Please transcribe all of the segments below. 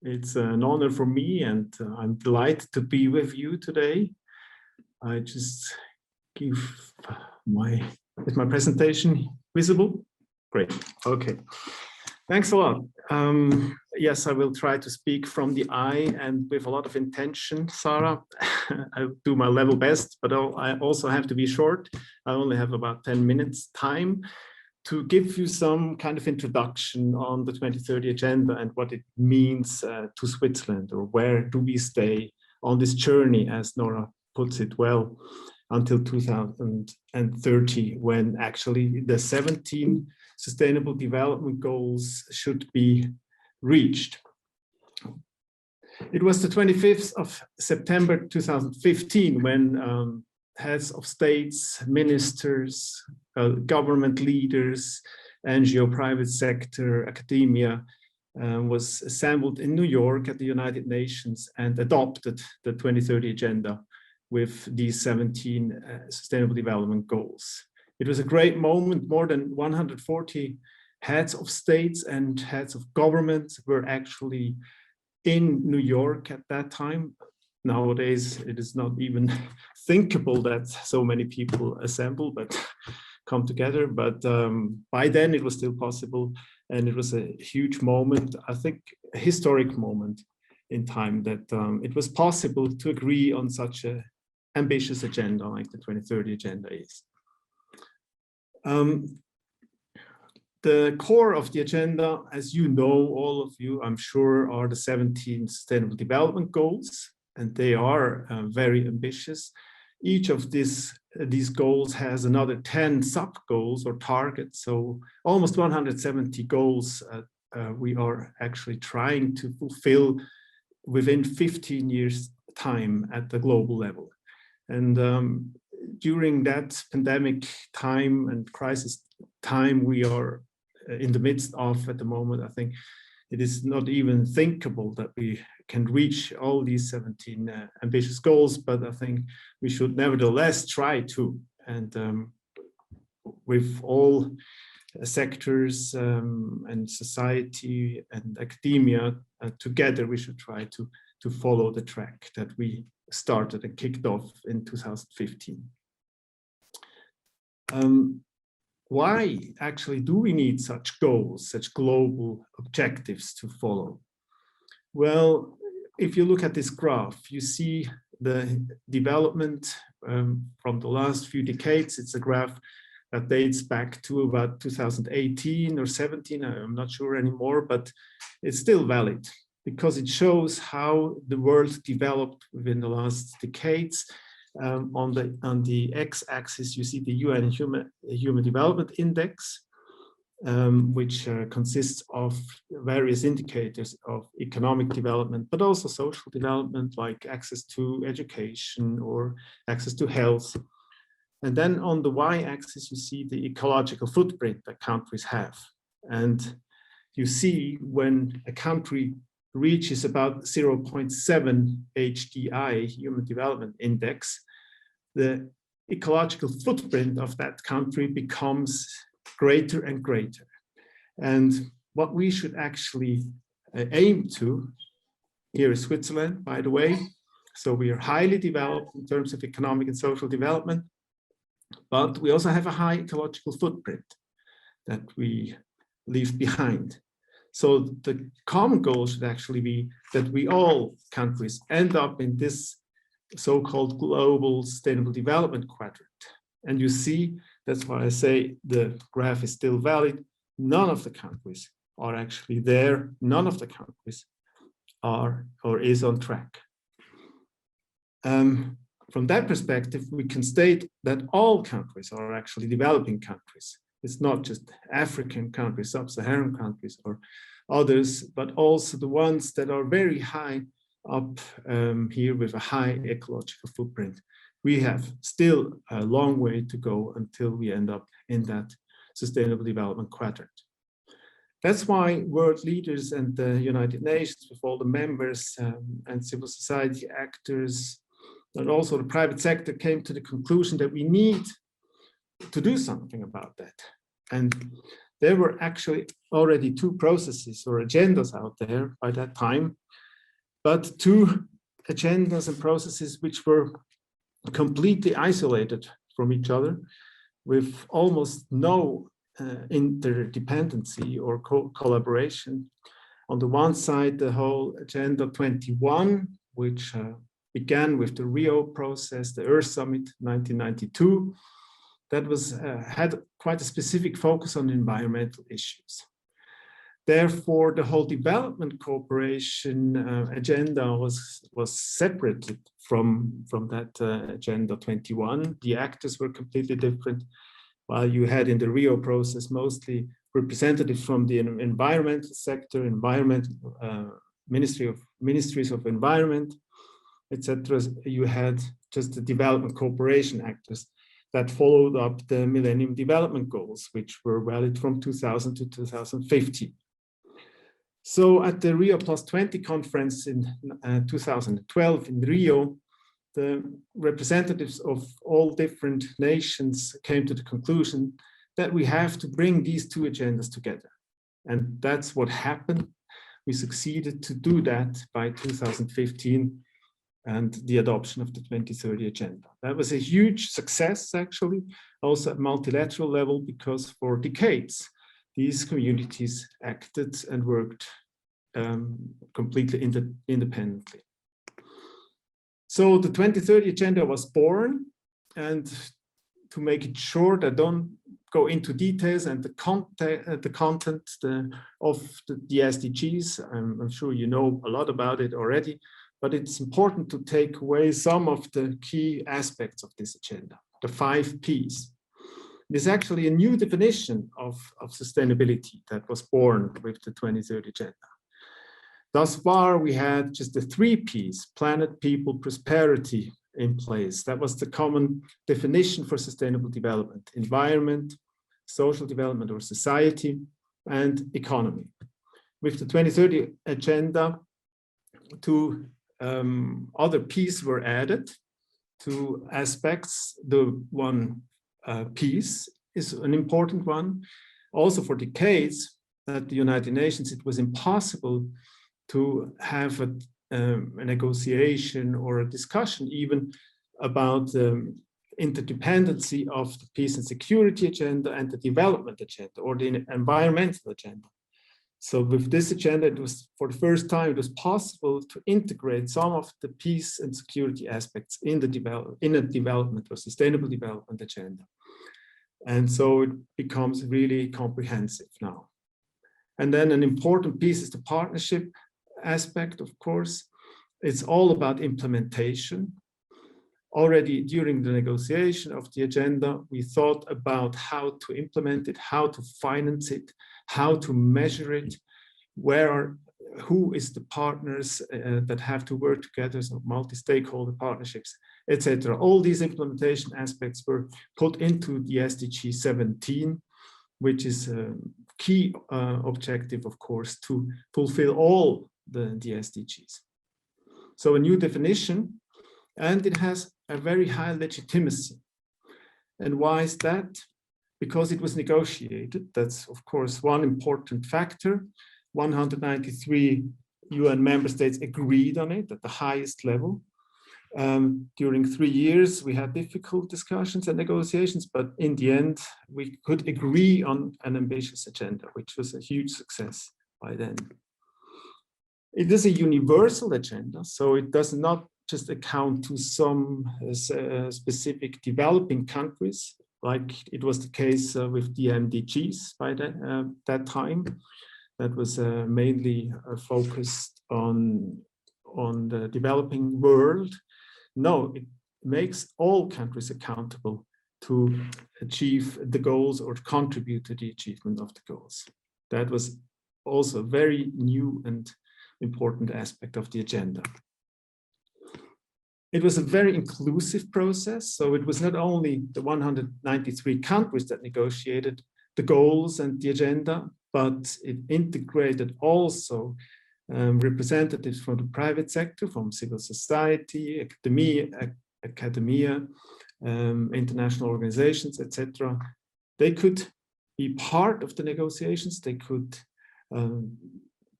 It's an honor for me, and I'm delighted to be with you today. I just give is my presentation visible? Great, okay. Thanks a lot. Yes, I will try to speak from the eye and with a lot of intention, Sarah. I'll do my level best, but I also have to be short. I only have about 10 minutes time to give you some kind of introduction on the 2030 agenda and what it means to Switzerland, or where do we stay on this journey, as Nora puts it well, until 2030, when actually the 17 Sustainable Development Goals should be reached. It was the 25th of September 2015 when heads of states, ministers, government leaders, NGO, private sector, academia was assembled in New York at the United Nations and adopted the 2030 agenda with these 17 Sustainable Development Goals. It was a great moment. More than 140 heads of states and heads of governments were actually in New York at that time. Nowadays, it is not even thinkable that so many people assemble, but come together. But by then it was still possible. And it was a huge moment, I think a historic moment in time, that it was possible to agree on such an ambitious agenda like the 2030 agenda is. The core of the agenda, as you know, all of you, I'm sure, are the 17 Sustainable Development Goals, and they are very ambitious. Each of these goals has another 10 sub-goals or targets, so almost 170 goals we are actually trying to fulfill within 15 years' time at the global level. And during that pandemic time and crisis time we are in the midst of at the moment, I think it is not even thinkable that we can reach all these 17 ambitious goals, but I think we should nevertheless try to. And with all sectors and society and academia together, we should try to follow the track that we started and kicked off in 2015. Why actually do we need such goals, such global objectives to follow? Well, if you look at this graph, you see the development from the last few decades. It's a graph that dates back to about 2018 or 17, I'm not sure anymore, but it's still valid because it shows how the world developed within the last decades. On the x-axis, you see the UN Human Development Index, which consists of various indicators of economic development, but also social development, like access to education or access to health. And then on the y-axis, you see the ecological footprint that countries have. And you see when a country reaches about 0.7 HDI, Human Development Index, the ecological footprint of that country becomes greater and greater. And what we should actually aim to, here is Switzerland, by the way, so we are highly developed in terms of economic and social development, but we also have a high ecological footprint that we leave behind. So the common goal should actually be that we all countries end up in this so-called global sustainable development quadrant. And you see, that's why I say the graph is still valid. None of the countries are actually there. None of the countries are or is on track. From that perspective, we can state that all countries are actually developing countries. It's not just African countries, sub-Saharan countries or others, but also the ones that are very high up here with a high ecological footprint. We have still a long way to go until we end up in that sustainable development quadrant. That's why world leaders and the United Nations, with all the members and civil society actors, and also the private sector, came to the conclusion that we need to do something about that. And there were actually already two processes or agendas out there by that time. but two agendas and processes which were completely isolated from each other, with almost no interdependency or collaboration. On the one side, the whole Agenda 21, which began with the Rio process, the Earth Summit 1992, that was had quite a specific focus on environmental issues. Therefore, the whole development cooperation agenda was separated from that Agenda 21. The actors were completely different. While you had in the Rio process mostly representatives from the environmental sector, ministries of environment, etc. You had just the development cooperation actors that followed up the Millennium Development Goals, which were valid from 2000 to 2050. So at the Rio +20 conference in 2012 in Rio, the representatives of all different nations came to the conclusion that we have to bring these two agendas together. And that's what happened. We succeeded to do that by 2015 and the adoption of the 2030 agenda. That was a huge success, actually, also at multilateral level, because for decades, these communities acted and worked completely independently. So the 2030 agenda was born, and to make it short, I don't go into details and the content of the SDGs. I'm sure you know a lot about it already, but it's important to take away some of the key aspects of this agenda, the 5 Ps. There's actually a new definition of sustainability that was born with the 2030 agenda. Thus far, we had just the 3 Ps, planet, people, prosperity, in place. That was the common definition for sustainable development: environment, social development or society, and economy. With the 2030 agenda, 2 other Ps were added, 2 aspects. The one piece is an important one. Also for decades at the United Nations, it was impossible to have a negotiation or a discussion even about the interdependency of the peace and security agenda and the development agenda or the environmental agenda. So with this agenda, it was for the first time, it was possible to integrate some of the peace and security aspects in a development or sustainable development agenda. And so it becomes really comprehensive now. And then an important piece is the partnership aspect, of course. It's all about implementation. Already during the negotiation of the agenda, we thought about how to implement it, how to finance it, how to measure it, who is the partners that have to work together, so multi-stakeholder partnerships, etc. All these implementation aspects were put into the SDG 17, which is a key objective, of course, to fulfill all the SDGs. So a new definition, and it has a very high legitimacy. And why is that? Because it was negotiated. That's, of course, one important factor. 193 UN member states agreed on it at the highest level. During 3 years, we had difficult discussions and negotiations, but in the end, we could agree on an ambitious agenda, which was a huge success by then. It is a universal agenda, so it does not just account to some specific developing countries, like it was the case with the MDGs by that time. That was mainly focused on the developing world. No, it makes all countries accountable to achieve the goals or contribute to the achievement of the goals. That was also a very new and important aspect of the agenda. It was a very inclusive process, so it was not only the 193 countries that negotiated the goals and the agenda, but it integrated also representatives from the private sector, from civil society, academia, international organizations, etc. They could be part of the negotiations. They could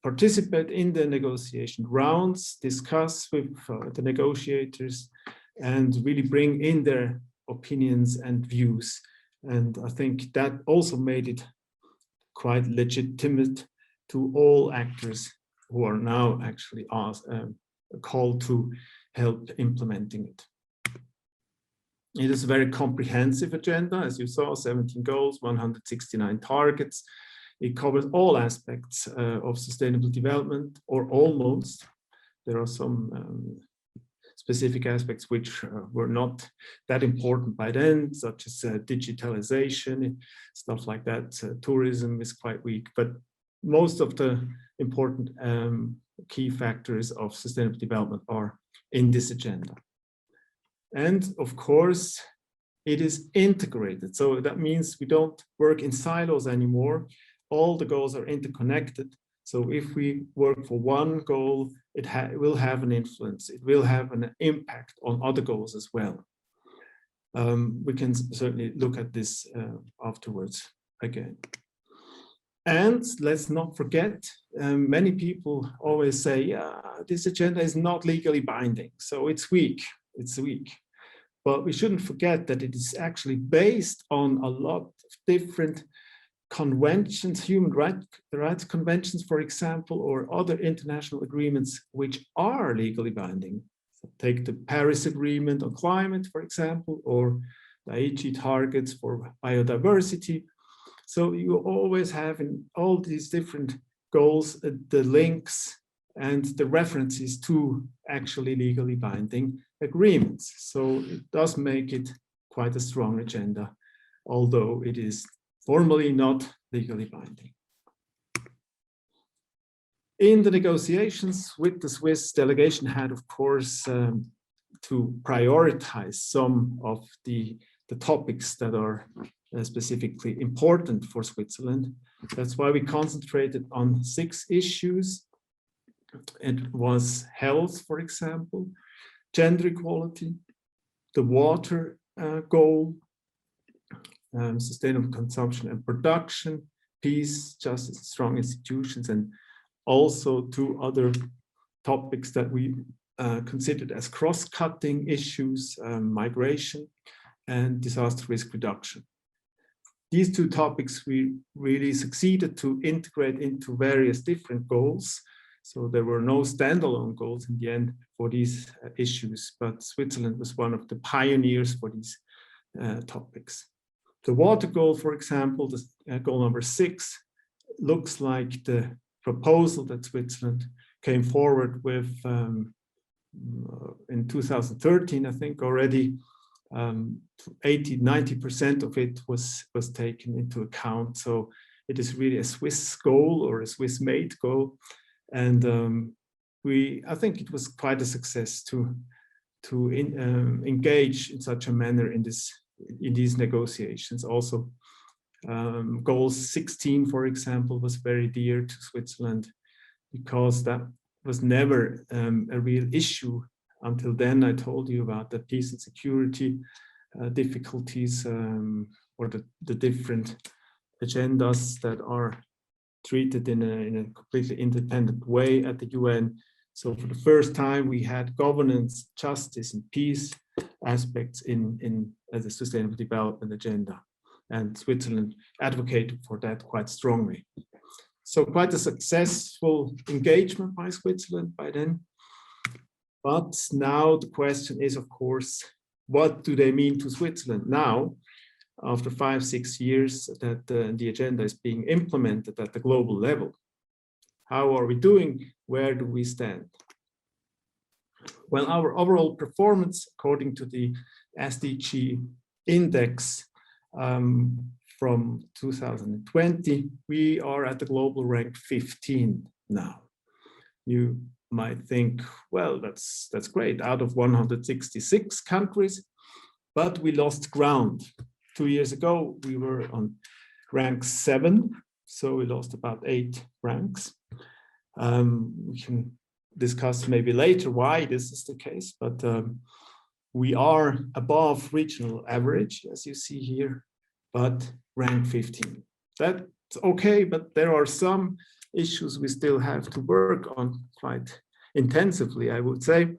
participate in the negotiation rounds, discuss with the negotiators, and really bring in their opinions and views. And I think that also made it quite legitimate to all actors who are now actually asked, called to help implementing it. It is a very comprehensive agenda, as you saw, 17 goals, 169 targets. It covers all aspects of sustainable development, or almost. There are some specific aspects which were not that important by then, such as digitalization, stuff like that. Tourism is quite weak, but most of the important key factors of sustainable development are in this agenda. And of course, it is integrated. So that means we don't work in silos anymore. All the goals are interconnected. So if we work for one goal, it will have an influence. It will have an impact on other goals as well. We can certainly look at this afterwards again. And let's not forget, many people always say, yeah, this agenda is not legally binding, so it's weak. It's weak. But we shouldn't forget that it is actually based on a lot of different conventions, human rights conventions, for example, or other international agreements which are legally binding. So take the Paris Agreement on climate, for example, or the Aichi targets for biodiversity. So you always have in all these different goals the links and the references to actually legally binding agreements. So it does make it quite a strong agenda, although it is formally not legally binding. In the negotiations with the Swiss delegation had, of course, to prioritize some of the topics that are specifically important for Switzerland. That's why we concentrated on 6 issues. It was health, for example, gender equality, the water goal, sustainable consumption and production, peace, justice, strong institutions, and also 2 other topics that we considered as cross-cutting issues, migration and disaster risk reduction. These 2 topics we really succeeded to integrate into various different goals. So there were no standalone goals in the end for these issues, but Switzerland was one of the pioneers for these topics. The water goal, for example, the goal number 6, looks like the proposal that Switzerland came forward with in 2013, I think already 80–90% of it was taken into account. So it is really a Swiss goal or a Swiss-made goal. And I think it was quite a success to engage in such a manner in these negotiations. Also, goal 16, for example, was very dear to Switzerland because that was never a real issue until then. I told you about the peace and security difficulties or the different agendas that are treated in a completely independent way at the UN. So for the first time, we had governance, justice, and peace aspects in the sustainable development agenda. And Switzerland advocated for that quite strongly. So quite a successful engagement by Switzerland by then. But now the question is, of course, what do they mean to Switzerland now, after 5–6 years that the agenda is being implemented at the global level? How are we doing? Where do we stand? Well, our overall performance, according to the SDG index from 2020, we are at the global rank 15 now. You might think, well, that's great, out of 166 countries, but we lost ground. 2 years ago, we were on rank 7, so we lost about 8 ranks. We can discuss maybe later why this is the case, but we are above regional average, as you see here, but rank 15. That's okay, but there are some issues we still have to work on quite intensively, I would say.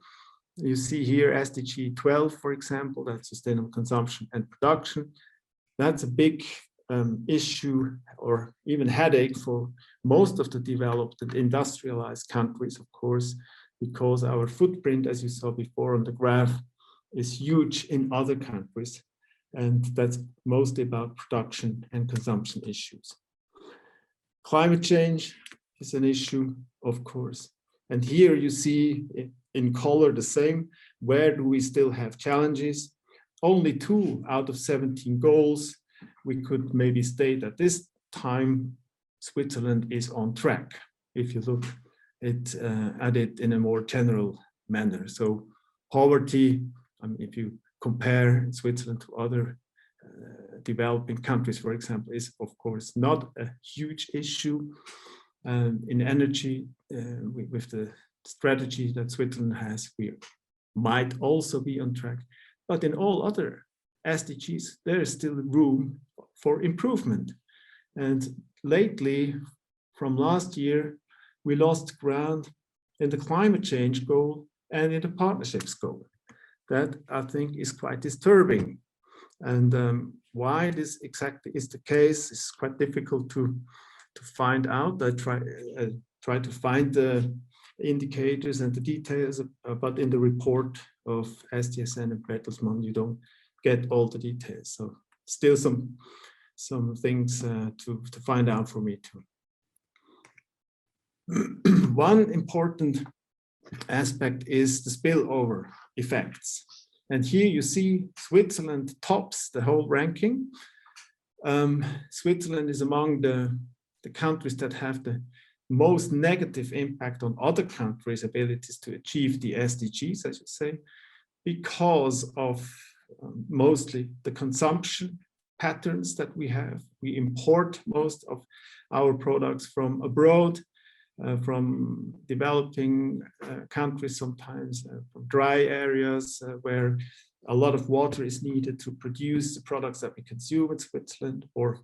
You see here SDG 12, for example, that's sustainable consumption and production. That's a big issue or even headache for most of the developed and industrialized countries, of course, because our footprint, as you saw before on the graph, is huge in other countries. And that's mostly about production and consumption issues. Climate change is an issue, of course. And here you see in color the same. Where do we still have challenges? Only 2 out of 17 goals. We could maybe state at this time, Switzerland is on track, if you look at it in a more general manner. So poverty, I mean, if you compare Switzerland to other developing countries, for example, is of course not a huge issue. In energy, with the strategy that Switzerland has, we might also be on track. But in all other SDGs, there is still room for improvement. And lately, from last year, we lost ground in the climate change goal and in the partnerships goal. That, I think, is quite disturbing. And why this exactly is the case is quite difficult to find out. I try to find the indicators and the details, but in the report of SDSN and Bertelsmann, you don't get all the details. So still some things to find out for me too. One important aspect is the spillover effects. And here you see Switzerland tops the whole ranking. Switzerland is among the countries that have the most negative impact on other countries' abilities to achieve the SDGs, as you say, because of mostly the consumption patterns that we have. We import most of our products from abroad, from developing countries, sometimes from dry areas where a lot of water is needed to produce the products that we consume in Switzerland, or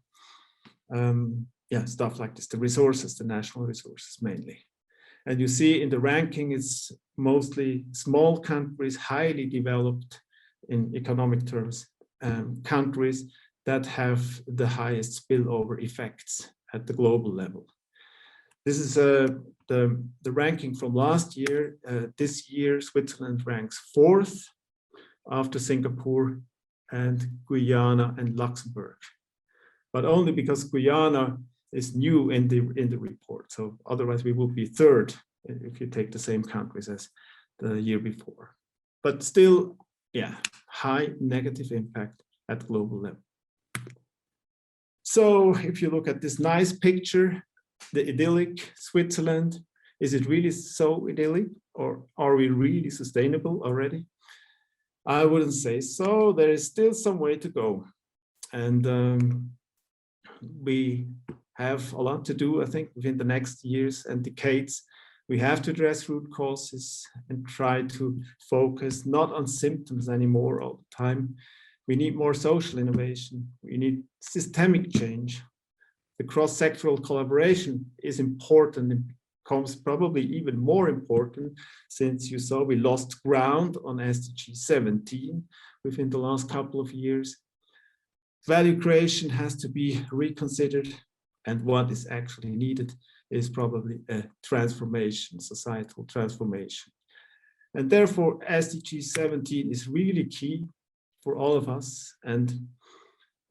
stuff like this, the resources, the national resources mainly. And you see in the ranking, it's mostly small countries, highly developed in economic terms, countries that have the highest spillover effects at the global level. This is the ranking from last year. This year, Switzerland ranks 4th after Singapore and Guyana and Luxembourg, but only because Guyana is new in the report. So otherwise we would be 3rd if you take the same countries as the year before. But still, yeah, high negative impact at global level. So if you look at this nice picture, the idyllic Switzerland, is it really so idyllic, or are we really sustainable already? I wouldn't say so. There is still some way to go. And we have a lot to do, I think, within the next years and decades. We have to address root causes and try to focus not on symptoms anymore all the time. We need more social innovation. We need systemic change. The cross-sectoral collaboration is important and becomes probably even more important, since you saw we lost ground on SDG 17 within the last couple of years. Value creation has to be reconsidered, and what is actually needed is probably a transformation, societal transformation. And therefore, SDG 17 is really key for all of us, and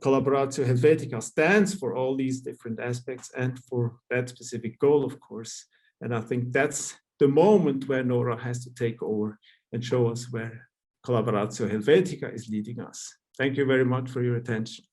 collaboratio helvetica stands for all these different aspects and for that specific goal, of course. And I think that's the moment where Nora has to take over and show us where collaboratio helvetica is leading us. Thank you very much for your attention.